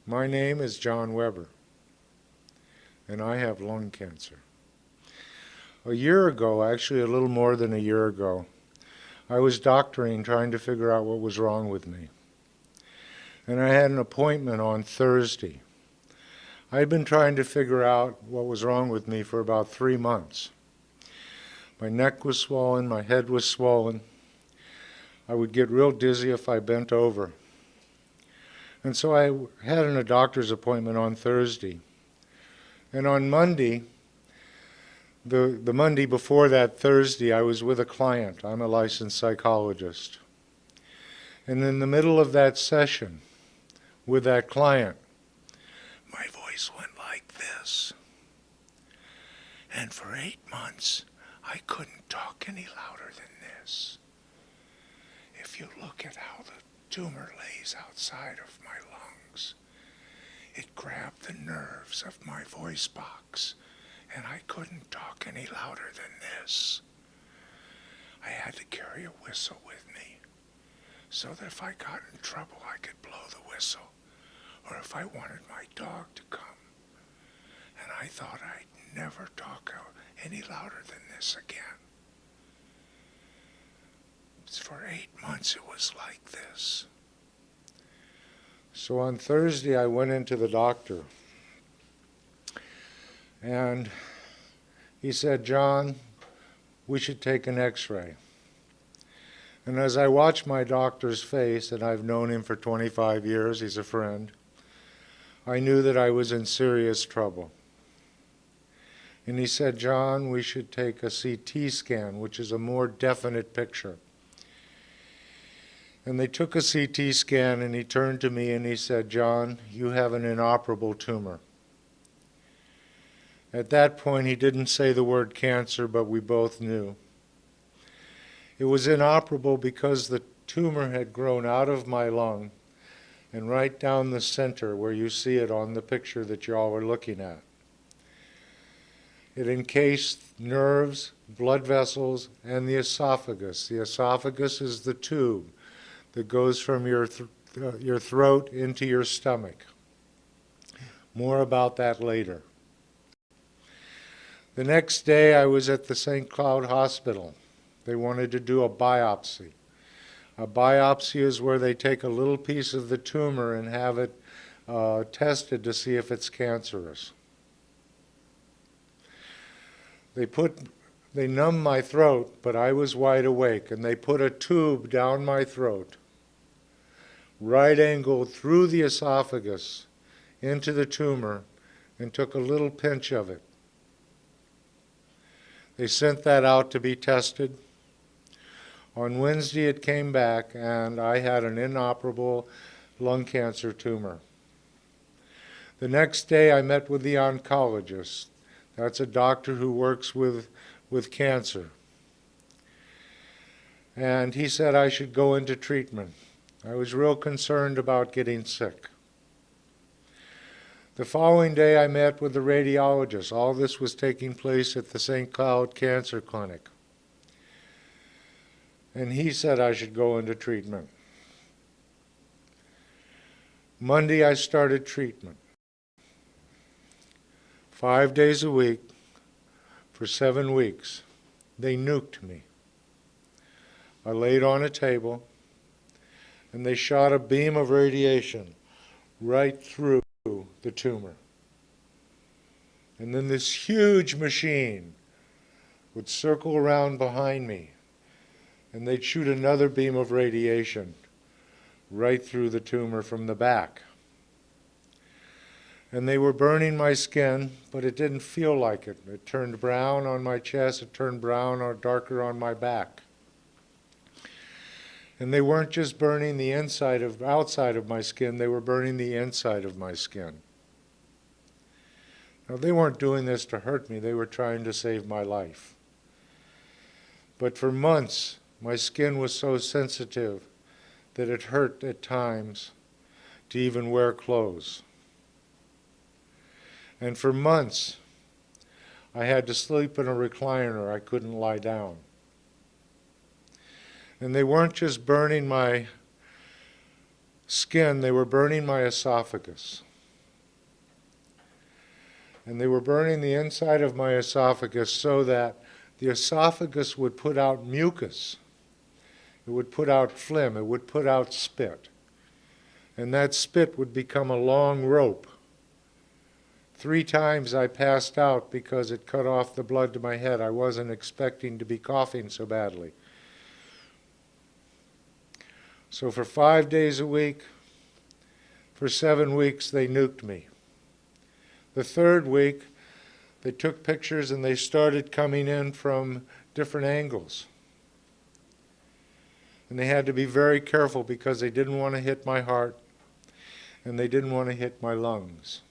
My name is John Weber, and I have lung cancer. A year ago, actually a little more than a year ago, I was doctoring trying to figure out what was wrong with me. And I had an appointment on Thursday. I had been trying to figure out what was wrong with me for about 3 months. My neck was swollen, my head was swollen. I would get real dizzy if I bent over. And so I had a doctor's appointment on Thursday. And on Monday, the Monday before that Thursday, I was with a client. I'm a licensed psychologist. And in the middle of that session with that client, my voice went like this. And for 8 months, I couldn't talk any louder than this. If you look at how the tumor lays outside of my lungs, it grabbed the nerves of my voice box, and I couldn't talk any louder than this. I had to carry a whistle with me, so that if I got in trouble, I could blow the whistle, or if I wanted my dog to come. And I thought I'd never talk out any louder than this again. For 8 months it was like this. So on Thursday I went into the doctor, and he said, "John, we should take an x-ray." And as I watched my doctor's face, and I've known him for 25 years, he's a friend, I knew that I was in serious trouble. And he said, "John, we should take a CT scan, which is a more definite picture." And they took a CT scan, and he turned to me and he said, "John, you have an inoperable tumor." At that point, he didn't say the word cancer, but we both knew. It was inoperable because the tumor had grown out of my lung and right down the center where you see it on the picture that you all are looking at. It encased nerves, blood vessels, and the esophagus. The esophagus is the tube that goes from your throat into your stomach. More about that later. The next day I was at the St. Cloud Hospital. They wanted to do a biopsy. A biopsy is where they take a little piece of the tumor and have it tested to see if it's cancerous. They numbed my throat, but I was wide awake, and they put a tube down my throat, right angled through the esophagus into the tumor, and took a little pinch of it. They sent that out to be tested. On Wednesday it came back, and I had an inoperable lung cancer tumor. The next day I met with the oncologist. That's a doctor who works with cancer. And he said I should go into treatment. I was real concerned about getting sick. The following day I met with the radiologist. All this was taking place at the St. Cloud Cancer Clinic. And he said I should go into treatment. Monday I started treatment. 5 days a week for 7 weeks. They nuked me. I laid on a table, and they shot a beam of radiation right through the tumor. And then this huge machine would circle around behind me, and they'd shoot another beam of radiation right through the tumor from the back. And they were burning my skin, but it didn't feel like it. It turned brown on my chest, it turned brown or darker on my back. And they weren't just burning the outside of my skin, they were burning the inside of my skin. Now, they weren't doing this to hurt me, they were trying to save my life. But for months, my skin was so sensitive that it hurt at times to even wear clothes. And for months, I had to sleep in a recliner. I couldn't lie down. And they weren't just burning my skin, they were burning my esophagus. And they were burning the inside of my esophagus so that the esophagus would put out mucus. It would put out phlegm. It would put out spit. And that spit would become a long rope. 3 times I passed out because it cut off the blood to my head. I wasn't expecting to be coughing so badly. So for 5 days a week, for 7 weeks, they nuked me. The 3rd week, they took pictures and they started coming in from different angles. And they had to be very careful because they didn't want to hit my heart and they didn't want to hit my lungs.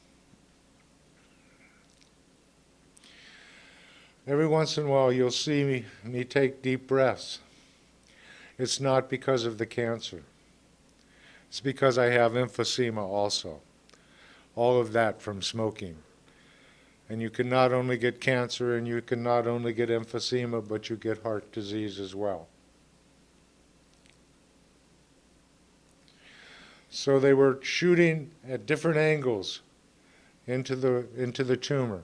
Every once in a while you'll see me take deep breaths. It's not because of the cancer. It's because I have emphysema also. All of that from smoking. And you can not only get cancer and you can not only get emphysema, but you get heart disease as well. So they were shooting at different angles into the tumor.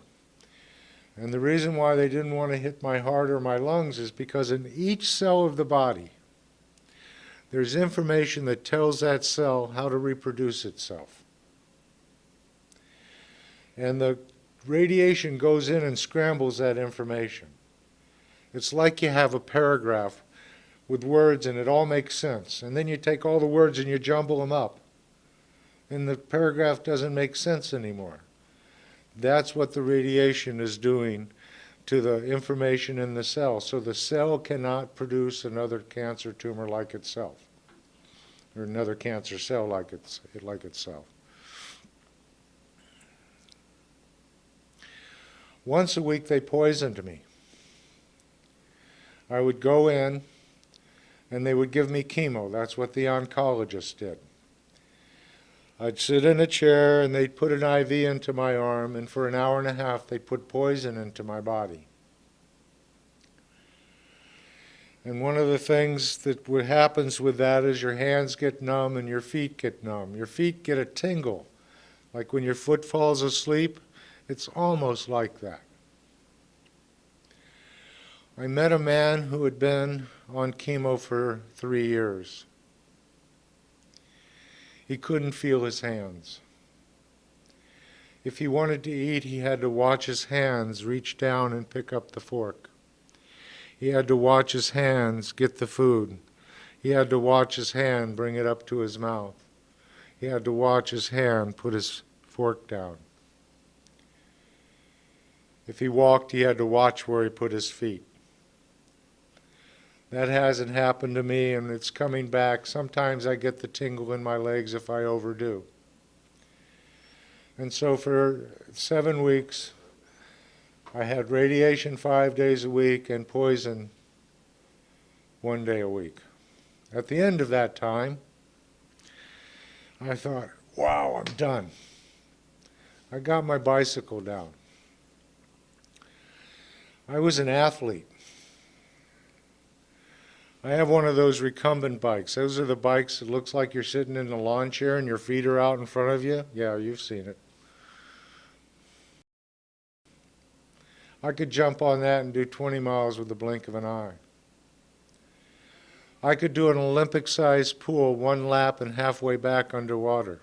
And the reason why they didn't want to hit my heart or my lungs is because in each cell of the body, there's information that tells that cell how to reproduce itself. And the radiation goes in and scrambles that information. It's like you have a paragraph with words and it all makes sense. And then you take all the words and you jumble them up. And the paragraph doesn't make sense anymore. That's what the radiation is doing to the information in the cell. So the cell cannot produce another cancer tumor like itself, or another cancer cell like itself. Once a week they poisoned me. I would go in and they would give me chemo. That's what the oncologist did. I'd sit in a chair and they'd put an IV into my arm, and for an hour and a half they'd put poison into my body. And one of the things that happens with that is your hands get numb and your feet get numb. Your feet get a tingle, like when your foot falls asleep. It's almost like that. I met a man who had been on chemo for 3 years. He couldn't feel his hands. If he wanted to eat, he had to watch his hands reach down and pick up the fork. He had to watch his hands get the food. He had to watch his hand bring it up to his mouth. He had to watch his hand put his fork down. If he walked, he had to watch where he put his feet. That hasn't happened to me, and it's coming back. Sometimes I get the tingle in my legs if I overdo. And so for 7 weeks, I had radiation 5 days a week and poison 1 day a week. At the end of that time, I thought, wow, I'm done. I got my bicycle down. I was an athlete. I have one of those recumbent bikes. Those are the bikes that looks like you're sitting in a lawn chair and your feet are out in front of you. Yeah, you've seen it. I could jump on that and do 20 miles with the blink of an eye. I could do an Olympic-sized pool 1 lap and halfway back underwater.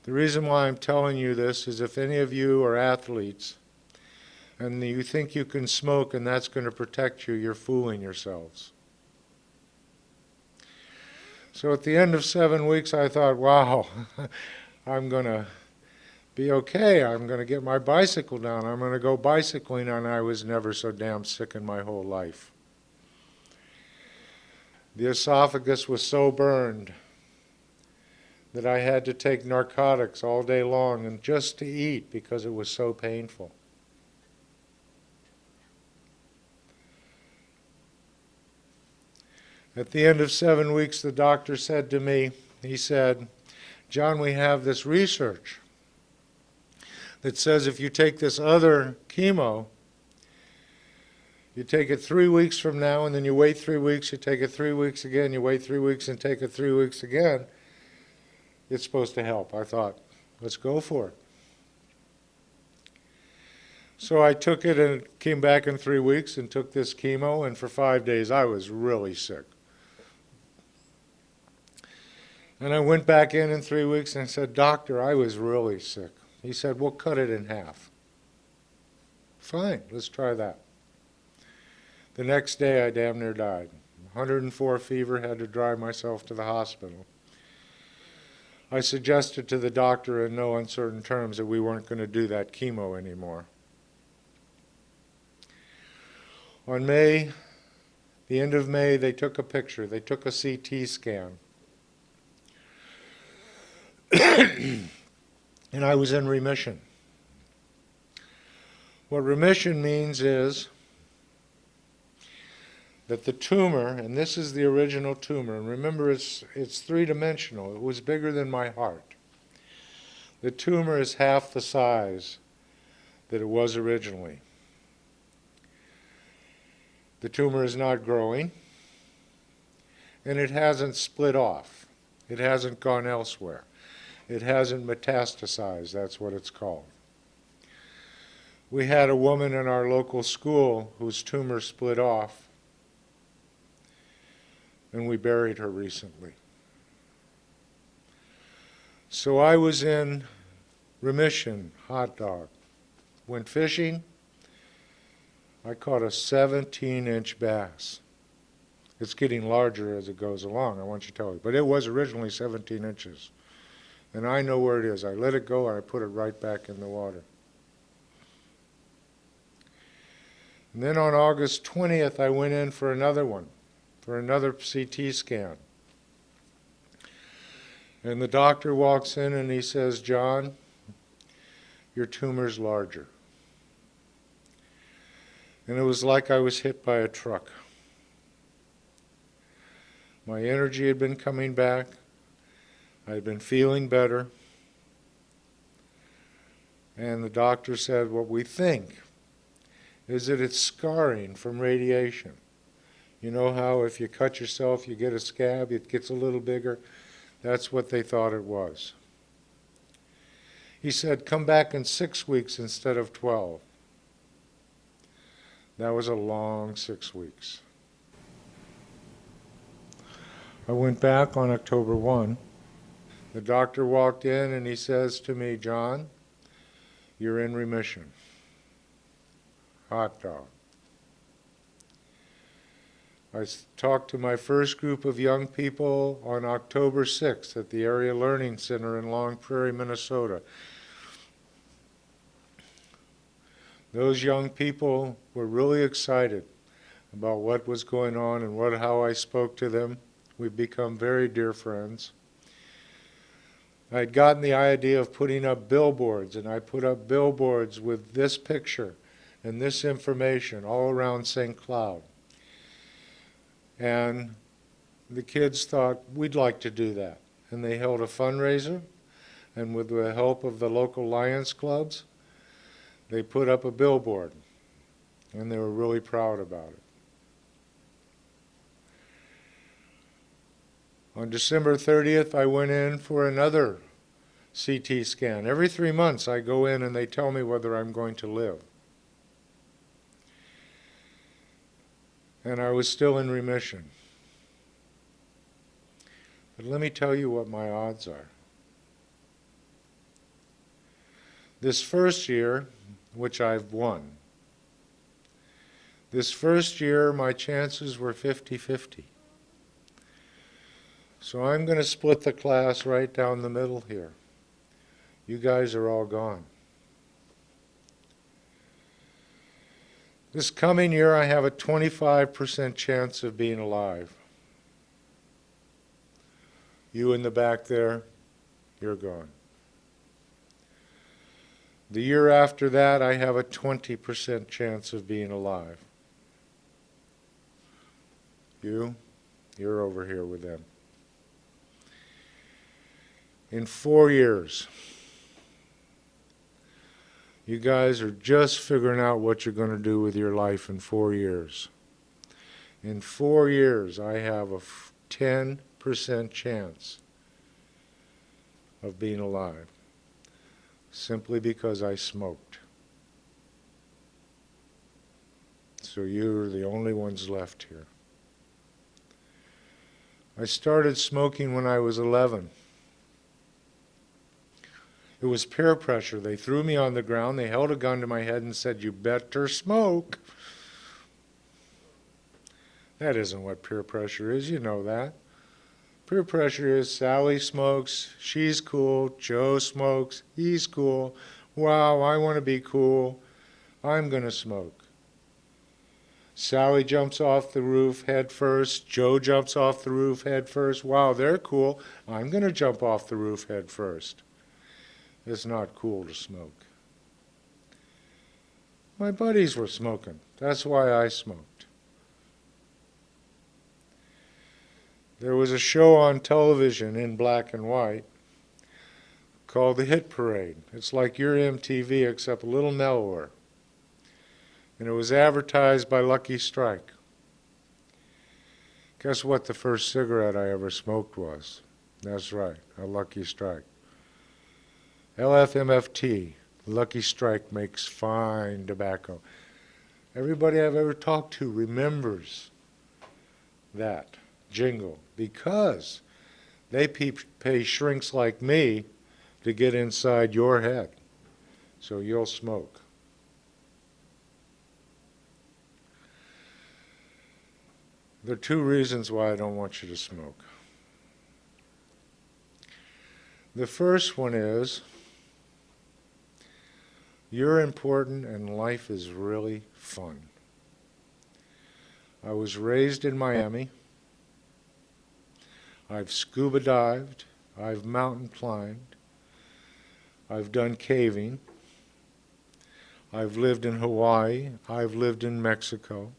The reason why I'm telling you this is if any of you are athletes and you think you can smoke and that's going to protect you, you're fooling yourselves. So at the end of 7 weeks, I thought, wow, I'm going to be okay. I'm going to get my bicycle down. I'm going to go bicycling, and I was never so damn sick in my whole life. The esophagus was so burned that I had to take narcotics all day long and just to eat because it was so painful. At the end of 7 weeks, the doctor said to me, he said, "John, we have this research that says if you take this other chemo, you take it 3 weeks from now, and then you wait 3 weeks, you take it 3 weeks again, you wait 3 weeks and take it 3 weeks again, it's supposed to help." I thought, let's go for it. So I took it and came back in 3 weeks and took this chemo, and for 5 days I was really sick. And I went back in 3 weeks and I said, "Doctor, I was really sick." He said, "We'll cut it in half." Fine, let's try that. The next day I damn near died. 104 fever, had to drive myself to the hospital. I suggested to the doctor in no uncertain terms that we weren't going to do that chemo anymore. On May, the end of May, they took a picture. They took a CT scan. And I was in remission. What remission means is that the tumor, and this is the original tumor, and remember it's three-dimensional. It was bigger than my heart. The tumor is half the size that it was originally. The tumor is not growing, and it hasn't split off. It hasn't gone elsewhere. It hasn't metastasized, that's what it's called. We had a woman in our local school whose tumor split off, and we buried her recently. So I was in remission, hot dog. Went fishing. I caught a 17-inch bass. It's getting larger as it goes along, I want you to tell you. But it was originally 17 inches. And I know where it is. I let it go and I put it right back in the water. And then on August 20th, I went in for another one, for another CT scan. And the doctor walks in and he says, "John, your tumor's larger." And it was like I was hit by a truck. My energy had been coming back. I had been feeling better. And the doctor said, "What we think is that it's scarring from radiation. You know how if you cut yourself, you get a scab, it gets a little bigger? That's what they thought it was." He said, "Come back in 6 weeks instead of 12. That was a long 6 weeks. I went back on October 1. The doctor walked in and he says to me, "John, you're in remission." Hot dog. I talked to my first group of young people on October 6th at the Area Learning Center in Long Prairie, Minnesota. Those young people were really excited about what was going on and how I spoke to them. We've become very dear friends. I'd gotten the idea of putting up billboards, and I put up billboards with this picture and this information all around St. Cloud. And the kids thought, we'd like to do that. And they held a fundraiser, and with the help of the local Lions clubs, they put up a billboard, and they were really proud about it. On December 30th, I went in for another CT scan. Every 3 months, I go in and they tell me whether I'm going to live. And I was still in remission. But let me tell you what my odds are. This first year, which I've won, this first year my chances were 50-50. So I'm going to split the class right down the middle here. You guys are all gone. This coming year I have a 25% chance of being alive. You in the back there, you're gone. The year after that, I have a 20% chance of being alive. You're over here with them. In 4 years, you guys are just figuring out what you're going to do with your life in 4 years. In 4 years, I have a 10% chance of being alive, simply because I smoked. So you're the only ones left here. I started smoking when I was 11. It was peer pressure. They threw me on the ground, they held a gun to my head and said, "You better smoke." That isn't what peer pressure is, you know that. Peer pressure is Sally smokes, she's cool, Joe smokes, he's cool. Wow, I want to be cool, I'm going to smoke. Sally jumps off the roof head first, Joe jumps off the roof head first. Wow, they're cool, I'm going to jump off the roof head first. It's not cool to smoke. My buddies were smoking. That's why I smoked. There was a show on television in black and white called The Hit Parade. It's like your MTV except a little mellower. And it was advertised by Lucky Strike. Guess what the first cigarette I ever smoked was? That's right, a Lucky Strike. LFMFT, Lucky Strike makes fine tobacco. Everybody I've ever talked to remembers that jingle because they pay shrinks like me to get inside your head so you'll smoke. There are 2 reasons why I don't want you to smoke. The first one is you're important and life is really fun. I was raised in Miami. I've scuba dived. I've mountain climbed. I've done caving. I've lived in Hawaii. I've lived in Mexico.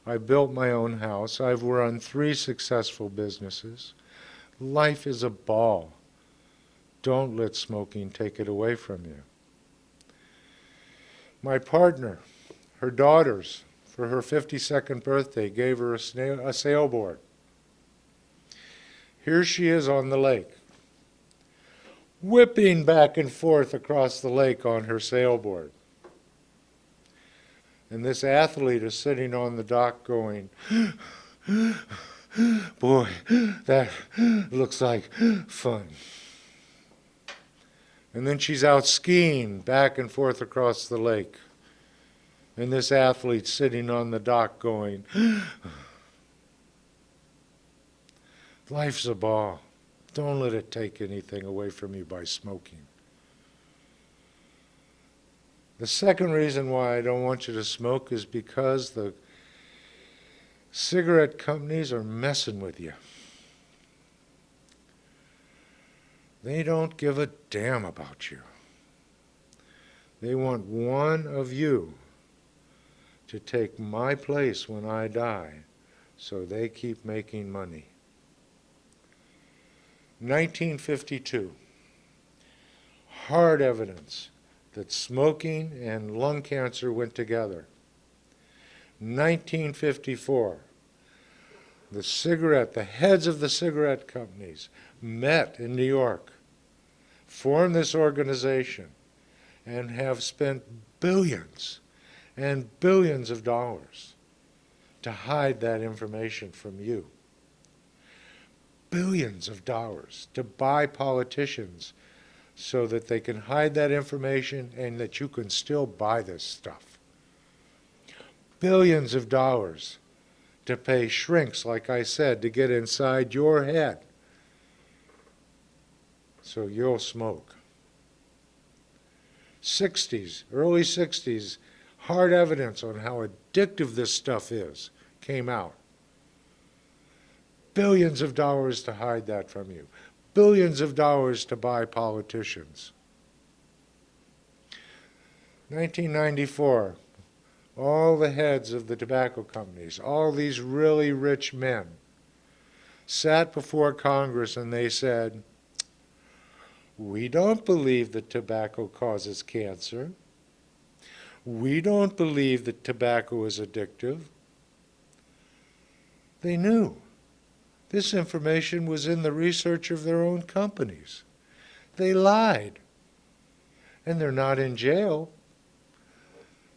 I built my own house. I've run 3 successful businesses. Life is a ball. Don't let smoking take it away from you. My partner, her daughters, for her 52nd birthday, gave her a sailboard. Here she is on the lake, whipping back and forth across the lake on her sailboard. And this athlete is sitting on the dock going, "Boy, that looks like fun." And then she's out skiing back and forth across the lake. And this athlete's sitting on the dock going, life's a ball. Don't let it take anything away from you by smoking. The second reason why I don't want you to smoke is because the cigarette companies are messing with you. They don't give a damn about you. They want one of you to take my place when I die, so they keep making money. 1952, hard evidence that smoking and lung cancer went together. 1954, the heads of the cigarette companies met in New York, formed this organization, and have spent billions and billions of dollars to hide that information from you. Billions of dollars to buy politicians so that they can hide that information and that you can still buy this stuff. Billions of dollars to pay shrinks, like I said, to get inside your head so you'll smoke. 60s, early 60s, hard evidence on how addictive this stuff is came out. billions of dollars to hide that from you, billions of dollars to buy politicians. 1994, all the heads of the tobacco companies, all these really rich men, sat before Congress and they said, "We don't believe that tobacco causes cancer. We don't believe that tobacco is addictive." They knew. This information was in the research of their own companies. They lied. And they're not in jail.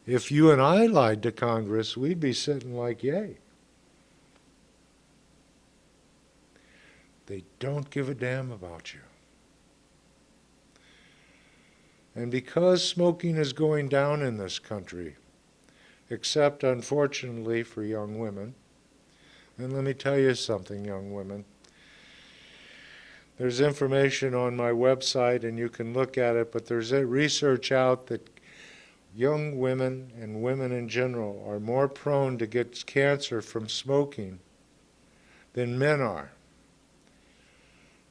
If you and I lied to Congress, we'd be sitting like yay. They don't give a damn about you. And because smoking is going down in this country, except unfortunately for young women, and let me tell you something, young women, there's information on my website and you can look at it, but there's research out that young women and women in general are more prone to get cancer from smoking than men are.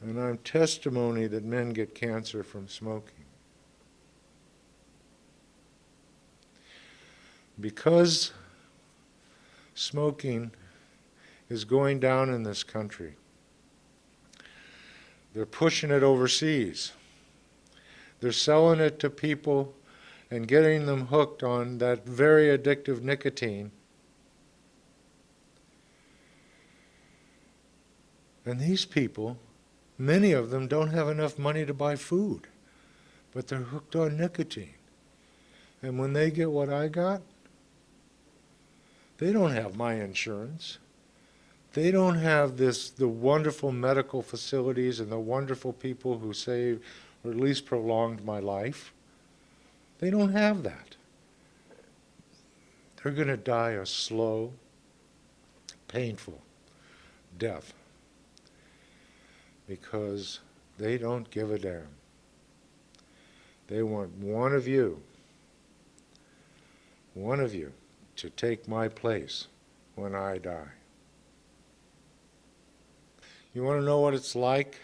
And I'm testimony that men get cancer from smoking. Because smoking is going down in this country, they're pushing it overseas. They're selling it to people and getting them hooked on that very addictive nicotine. And these people, many of them don't have enough money to buy food, but they're hooked on nicotine. And when they get what I got, they don't have my insurance. They don't have the wonderful medical facilities and the wonderful people who saved or at least prolonged my life. They don't have that. They're going to die a slow, painful death because they don't give a damn. They want one of you, to take my place when I die. You want to know what it's like?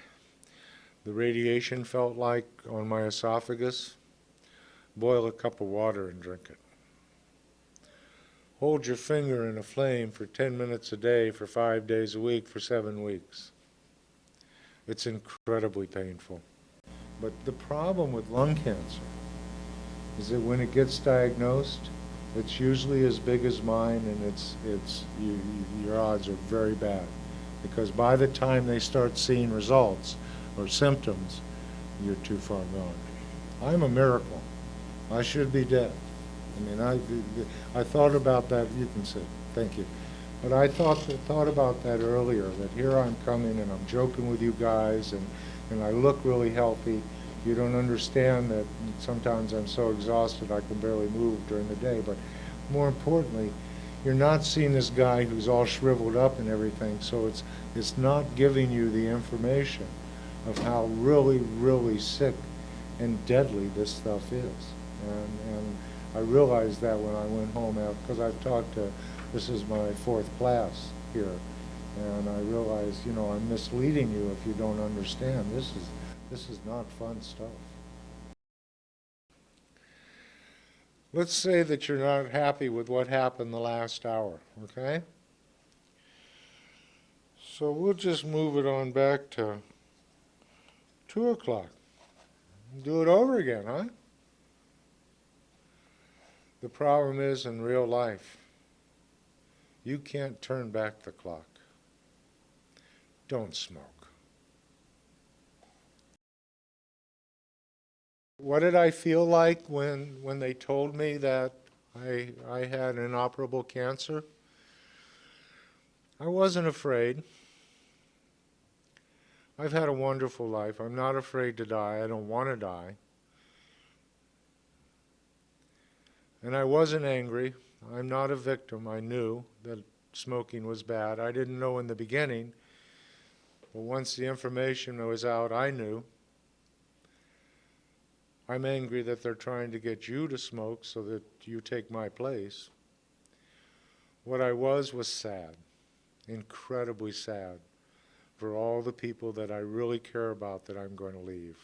The radiation felt like on my esophagus? Boil a cup of water and drink it. Hold your finger in a flame for 10 minutes a day for 5 days a week for 7 weeks. It's incredibly painful. But the problem with lung cancer is that when it gets diagnosed, it's usually as big as mine, and your odds are very bad. Because by the time they start seeing results or symptoms, you're too far gone. I'm a miracle. I should be dead. I mean, I thought about that. You can sit. Thank you. But I thought about that earlier, that here I'm coming and I'm joking with you guys, and I look really healthy. You don't understand that sometimes I'm so exhausted I can barely move during the day. But more importantly, you're not seeing this guy who's all shriveled up and everything, so it's not giving you the information of how really, really sick and deadly this stuff is. And I realized that when I went home, because I've talked to, this is my 4th class here, and I realized, you know, I'm misleading you if you don't understand. This is not fun stuff. Let's say that you're not happy with what happened the last hour, okay? So we'll just move it on back to 2 o'clock. Do it over again, huh? The problem is, in real life, you can't turn back the clock. Don't smoke. What did I feel like when they told me that I had inoperable cancer? I wasn't afraid. I've had a wonderful life. I'm not afraid to die. I don't want to die. And I wasn't angry. I'm not a victim. I knew that smoking was bad. I didn't know in the beginning, but once the information was out, I knew. I'm angry that they're trying to get you to smoke so that you take my place. What I was sad, incredibly sad. for all the people that I really care about that I'm going to leave.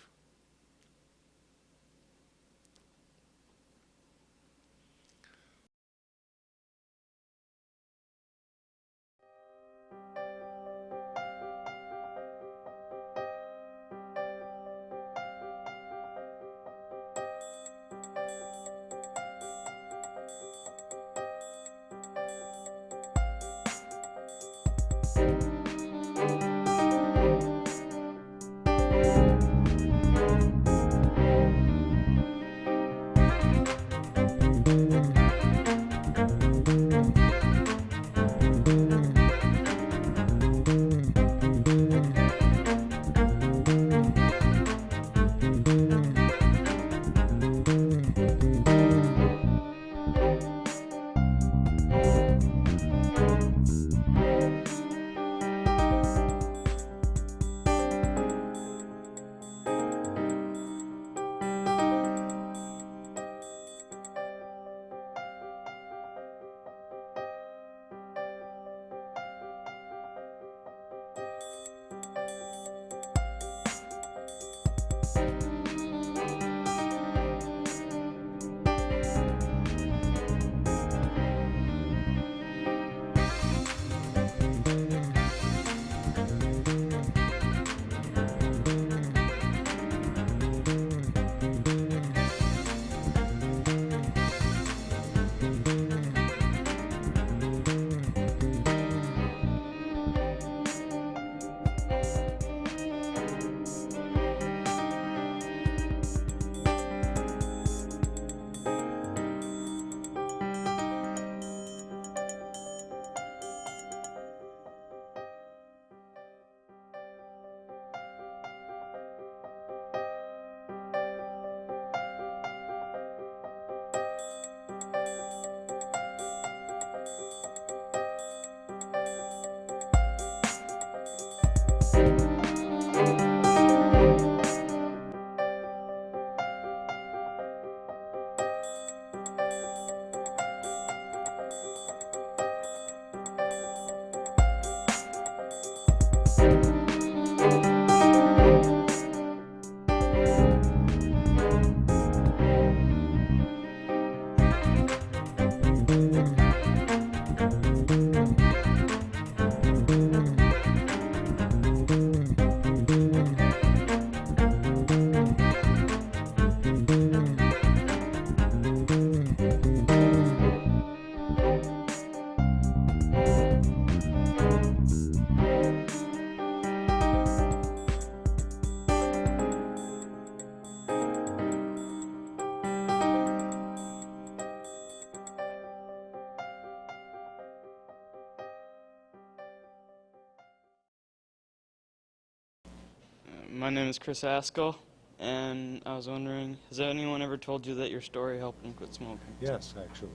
My name is Chris Askell, and I was wondering, has anyone ever told you that your story helped them quit smoking? Yes, actually.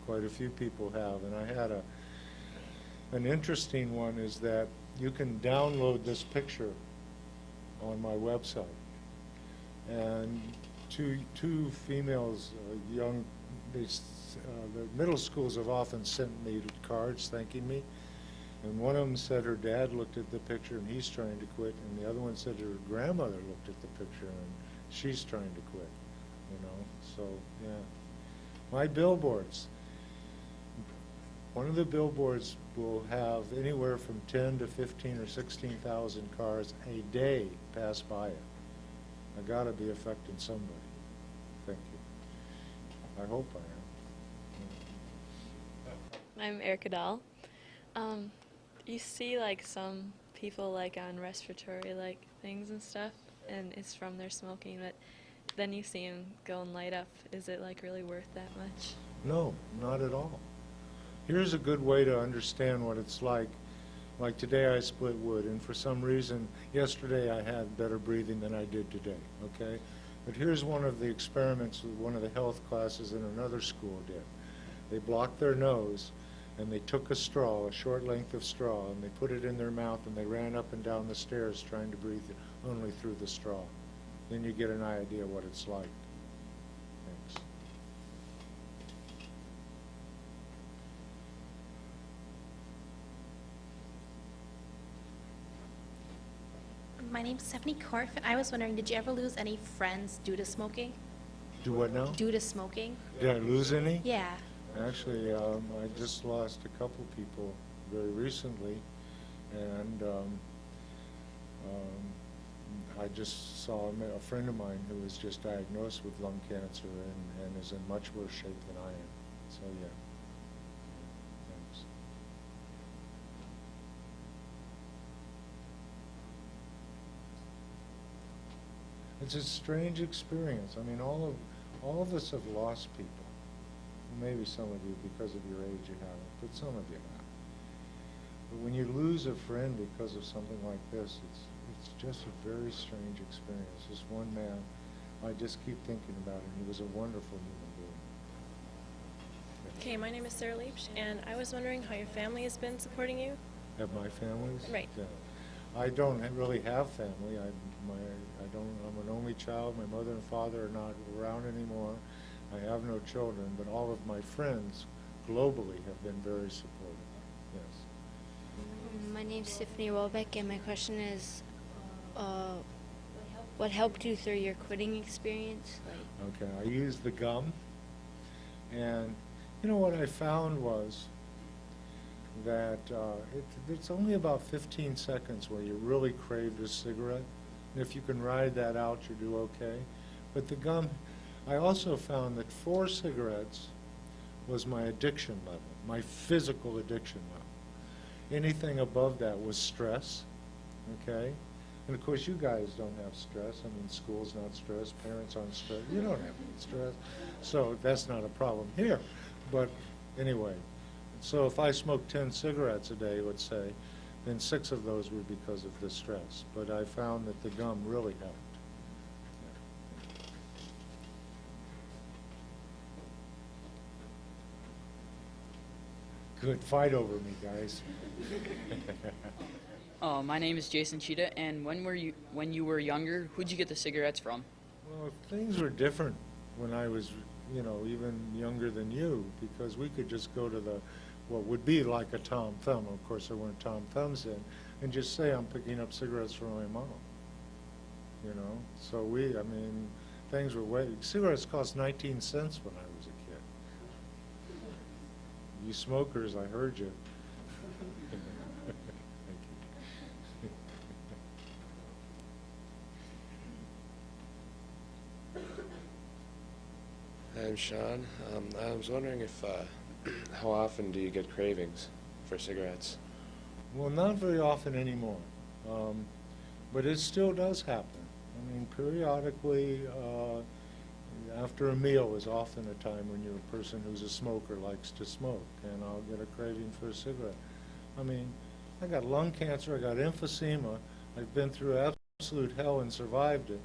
Quite a few people have. And I had an interesting one is that you can download this picture on my website. And two females, young, the middle schools have often sent me cards thanking me. And one of them said her dad looked at the picture and he's trying to quit, and the other one said her grandmother looked at the picture and she's trying to quit, you know. So, yeah. My billboards. One of the billboards will have anywhere from 10 to 15 or 16,000 cars a day pass by it. I gotta be affecting somebody. Thank you. I hope I am. I'm Erica Dahl. You see like some people like on respiratory like things and stuff, and it's from their smoking, but then you see them go and light up. Is it like really worth that much? No, not at all. Here's a good way to understand what it's like. Like today I split wood, and for some reason yesterday I had better breathing than I did today, okay? But here's one of the experiments that one of the health classes in another school did. They blocked their nose, and they took a straw, a short length of straw, and they put it in their mouth, and they ran up and down the stairs trying to breathe only through the straw. Then you get an idea what it's like. Thanks. My name's Stephanie Korf, and I was wondering, did you ever lose any friends due to smoking? Do what now? Due to smoking? Did I lose any? Yeah. Actually, I just lost a couple people very recently, and I just saw a friend of mine who was just diagnosed with lung cancer and is in much worse shape than I am. So yeah. Thanks. It's a strange experience. I mean, all of us have lost people. Maybe some of you, because of your age, you haven't, but some of you have. But when you lose a friend because of something like this, it's just a very strange experience. This one man, I just keep thinking about him. He was a wonderful human being. Okay, my name is Sarah Leach, and I was wondering how your family has been supporting you. Have my families? Right. Yeah. I don't really have family. I'm an only child. My mother and father are not around anymore. I have no children, but all of my friends globally have been very supportive. Yes. My name's Tiffany Welbeck, and my question is, what helped you through your quitting experience? Okay, I used the gum, and you know what I found was that it's only about 15 seconds where you really craved a cigarette, and if you can ride that out, you do okay. But the gum, I also found that 4 cigarettes was my addiction level, my physical addiction level. Anything above that was stress, okay? And of course, you guys don't have stress. I mean, school's not stress, parents aren't stressed. You don't have any stress. So that's not a problem here. But anyway, so if I smoked 10 cigarettes a day, let's say, then 6 of those were because of the stress. But I found that the gum really helped. Good, fight over me, guys. My name is Jason Cheetah, and when you were younger, who'd you get the cigarettes from? Well, things were different when I was, even younger than you, because we could just go to what would be like a Tom Thumb. Of course, there weren't Tom Thumbs in, and just say I'm picking up cigarettes from my mom. So things were cigarettes cost 19 cents when I was a kid. You smokers, I heard you. I'm Sean. I was wondering if, how often do you get cravings for cigarettes? Well, not very often anymore, but it still does happen. I mean, periodically, after a meal is often a time when you're a person who's a smoker, likes to smoke, and I'll get a craving for a cigarette. I mean, I got lung cancer, I got emphysema, I've been through absolute hell and survived it,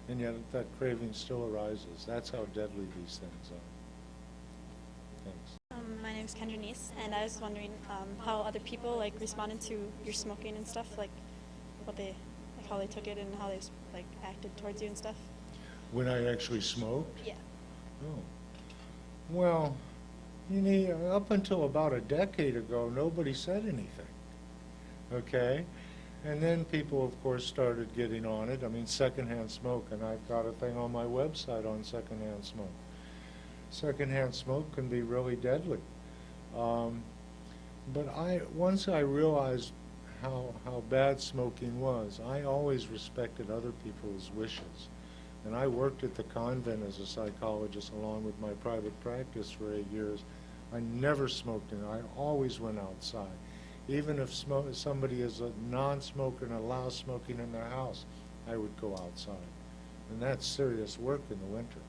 and yet that craving still arises. That's how deadly these things are. Thanks. My name is Kendra Neese, and I was wondering how other people responded to your smoking and stuff, how they took it and how they acted towards you and stuff. When I actually smoked? Yeah. Oh. Well, up until about a decade ago, nobody said anything. Okay? And then people, of course, started getting on it. I mean, secondhand smoke, and I've got a thing on my website on secondhand smoke. Secondhand smoke can be really deadly. But once I realized how bad smoking was, I always respected other people's wishes. And I worked at the convent as a psychologist along with my private practice for 8 years. I never smoked I always went outside. Even if somebody is a non-smoker and allows smoking in their house, I would go outside. And that's serious work in the winter.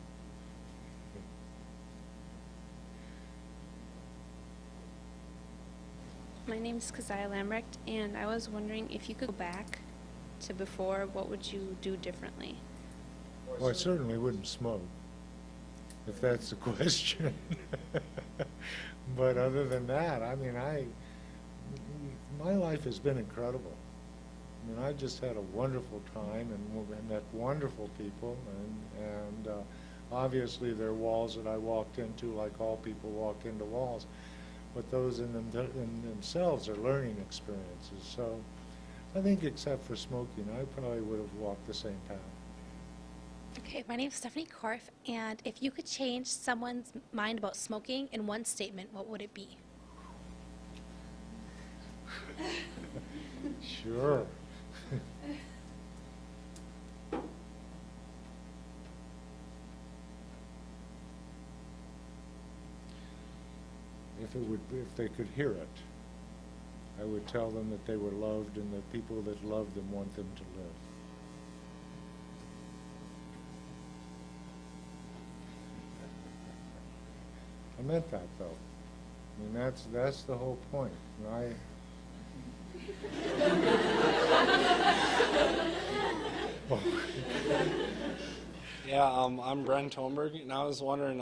My name is Keziah Lambrecht, and I was wondering if you could go back to before, what would you do differently? Well, I certainly wouldn't smoke, if that's the question. But other than that, my life has been incredible. I mean, I just had a wonderful time and met wonderful people, and obviously there are walls that I walked into, like all people walk into walls, but those in themselves are learning experiences. So I think except for smoking, I probably would have walked the same path. Okay, my name is Stephanie Korf, and if you could change someone's mind about smoking in one statement, what would it be? Sure. If they could hear it, I would tell them that they were loved and the people that love them want them to live. I meant that, though. I mean, that's the whole point. And Yeah, I'm Brent Holmberg, and I was wondering,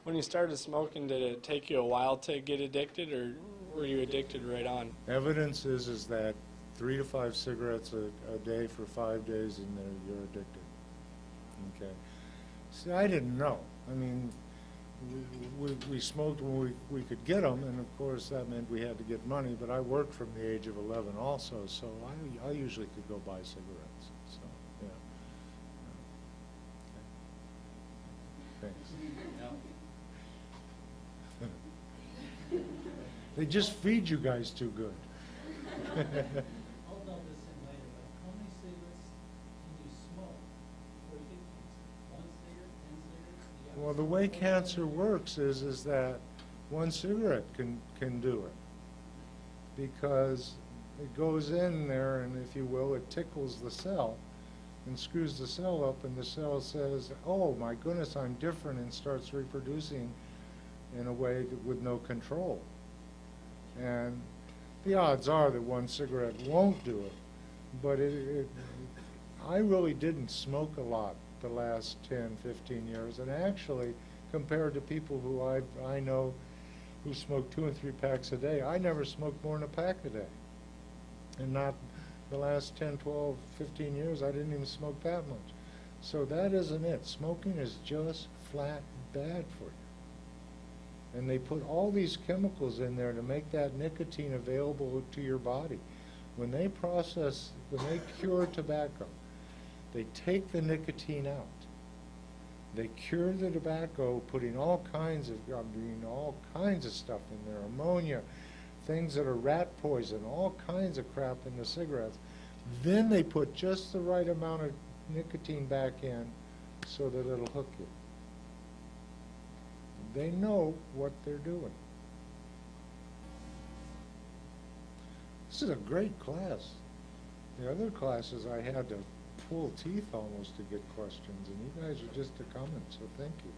when you started smoking, did it take you a while to get addicted, or were you addicted right on? Evidence is that 3 to 5 cigarettes a day for 5 days, and you're addicted. Okay. See, I didn't know. I mean, we smoked when we could get them, and of course that meant we had to get money. But I worked from the age of 11 also, so I usually could go buy cigarettes. So yeah. Okay. Thanks. They just feed you guys too good. I'll dump this in later, but how many cigarettes can you smoke before you get cancer? 1 cigarette, 10 cigarettes? Well, the way cancer works is that 1 cigarette can do it, because it goes in there and, if you will, it tickles the cell and screws the cell up, and the cell says, oh my goodness, I'm different, and starts reproducing in a way with no control. And the odds are that 1 cigarette won't do it, but I really didn't smoke a lot the last 10, 15 years, and actually, compared to people who I know who smoke 2 and 3 packs a day, I never smoked more than a pack a day. And not the last 10, 12, 15 years, I didn't even smoke that much. So that isn't it. Smoking is just flat bad for you. And they put all these chemicals in there to make that nicotine available to your body. When they cure tobacco, they take the nicotine out. They cure the tobacco, putting all kinds of stuff in there, ammonia, things that are rat poison, all kinds of crap in the cigarettes. Then they put just the right amount of nicotine back in so that it'll hook you. They know what they're doing. This is a great class. The other classes I had to pull teeth almost to get questions, and you guys are just a comment, so thank you.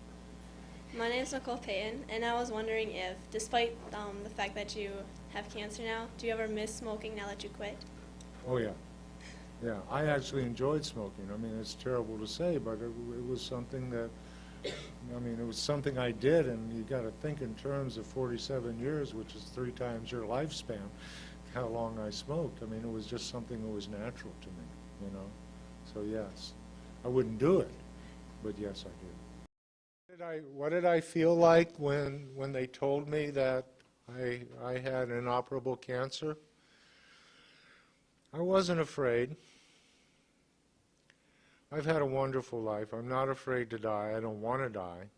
My name is Nicole Payton, and I was wondering if, despite the fact that you have cancer now, do you ever miss smoking now that you quit? Oh yeah. Yeah, I actually enjoyed smoking. I mean, it's terrible to say, but it was something that, I mean, it was something I did, and you got to think in terms of 47 years, which is 3 times your lifespan, how long I smoked. I mean, it was just something that was natural to me, you know. So yes, I wouldn't do it, but yes, I did. What did I feel like when they told me that I had inoperable cancer? I wasn't afraid. I've had a wonderful life. I'm not afraid to die. I don't want to die.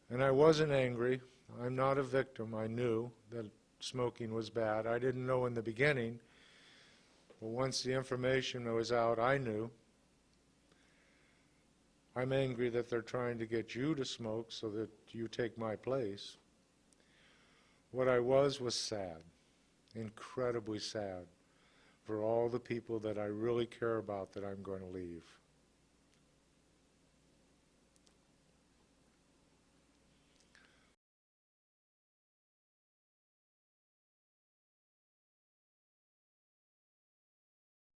And I wasn't angry. I'm not a victim. I knew that smoking was bad. I didn't know in the beginning. But once the information was out, I knew. I'm angry that they're trying to get you to smoke so that you take my place. What I was sad, incredibly sad, for all the people that I really care about that I'm going to leave.